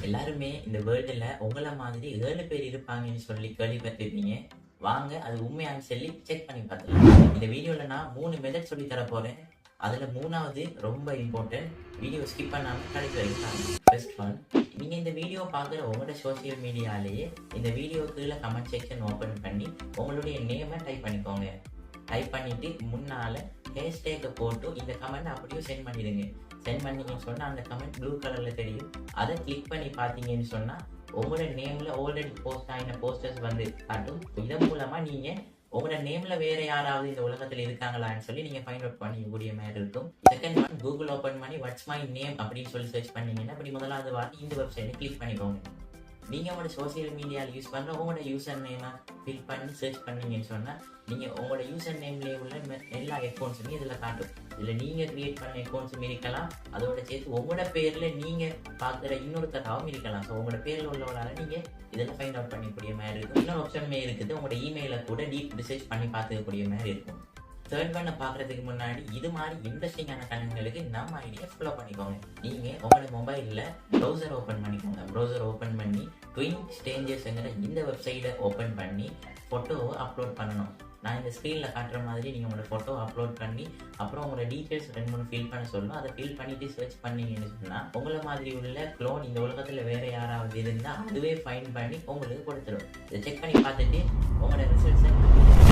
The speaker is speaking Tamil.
எல்லாருமே இந்த வேர்ல்டுல உங்களை மாதிரி 7 பேர் இருப்பாங்கன்னு சொல்லி கேள்விப்பட்டிருப்பீங்க. வாங்க அது உண்மையான்னு சொல்லி செக் பண்ணி பார்த்துக்கலாம். இந்த வீடியோல நான் 3 மெத்தட் சொல்லி தர போறேன். அதுல 3வது ரொம்ப இம்பார்ட்டன்ட். வீடியோ ஸ்கிப் பண்ணாம கடைசி வரைக்கும் பாருங்க. ஃபர்ஸ்ட் ஒன், நீங்க இந்த வீடியோ பார்க்குற உங்களோட சோசியல் மீடியாலேயே இந்த வீடியோ கீழே கமெண்ட் செக்ஷன் ஓப்பன் பண்ணி உங்களுடைய நேமை டைப் பண்ணிக்கோங்க. டைப் பண்ணிட்டு முன்னால ஹேஷ்டேக்கை போட்டு இந்த கமெண்ட் அப்படியே சென்ட் பண்ணிடுங்க. சென்ட் பண்ணீங்கன்னு சொன்னா அந்த கமெண்ட் ப்ளூ கலர்ல தெரியும். அதை கிளிக் பண்ணி பார்த்தீங்கன்னு சொன்னா உங்களோட நேம்ல ஆல்ரெடி போஸ்ட் ஆகின போஸ்டர்ஸ் வந்து காட்டும். இதன் மூலமா நீங்க உங்களோட நேம்ல வேற யாராவது இந்த உலகத்துல இருக்காங்களான்னு சொல்லி நீங்க ஃபைண்ட் அவுட் பண்ணிக்கூடிய மாதிரி இருக்கும். செகண்ட் ஒன், கூகுள் ஓப்பன் பண்ணி வாட்ஸ் மை நேம் அப்படின்னு சொல்லி சர்ச் பண்ணீங்கன்னா அப்படி முதலாவது வாட்டி இந்த வெப்சைட்டை கிளிக் பண்ணிக்கோங்க. நீங்க உங்களோட சோசியல் மீடியாவில் யூஸ் பண்ற உங்களோட யூசர் நேமை ஃபில் பண்ணி சர்ச் பண்ணீங்கன்னு சொன்னா நீங்க உங்களோட யூசர் நேம்லேயே உள்ள எல்லா அக்கௌண்ட்ஸுமே இதுல காட்டும். இதுல நீங்க கிரியேட் பண்ண அக்கௌண்ட்ஸும் இருக்கலாம், அதோட சேர்த்து உங்களோட பேர்ல நீங்க பாக்குற இன்னொருத்தராகவும் இருக்கலாம். ஸோ உங்களோட பேர்ல உள்ளவரால நீங்க இதெல்லாம் ஃபைண்ட் அவுட் பண்ணிக்கூடிய மாதிரி இருக்கும். இன்னொரு ஆப்ஷனுமே இருக்குது, உங்களோட இமெயில கூட டீப் ரிசர்ச் பண்ணி பார்த்துக்கக்கூடிய மாதிரி இருக்கும். தேர்ட் ஒன்னை பார்க்கறதுக்கு முன்னாடி இது மாதிரி இன்ட்ரெஸ்டிங்கான கணக்குகளுக்கு நம்ம ஐடியா ஃபாலோ பண்ணிக்கோங்க. நீங்க உங்களோட மொபைல்ல ப்ரௌசர் ஓப்பன் பண்ணிக்கோங்க. ப்ரௌசர் ஓப்பன் பண்ணி ட்வின் ஸ்டேஞ்சர்ஸ்ங்கிற இந்த வெப்சைட்டை ஓப்பன் பண்ணி ஃபோட்டோவை அப்லோட் பண்ணணும். நான் இந்த ஸ்க்ரீனில் காட்டுற மாதிரி நீங்கள் உங்களோட ஃபோட்டோ அப்லோட் பண்ணி அப்புறம் உங்களோட டீட்டெயில்ஸ் 2-3 ஃபில் பண்ண சொல்லணும். அதை ஃபில் பண்ணிட்டு சர்ச் பண்ணீங்கன்னு சொன்னால் உங்களை மாதிரி உள்ள க்ளோன் இந்த உலகத்தில் வேற யாராவது இருந்தால் அதுவே ஃபைண்ட் பண்ணி உங்களுக்கு கொடுத்துரும். இதை செக் பண்ணி பார்த்துட்டு உங்களோட ரிசல்ட்ஸை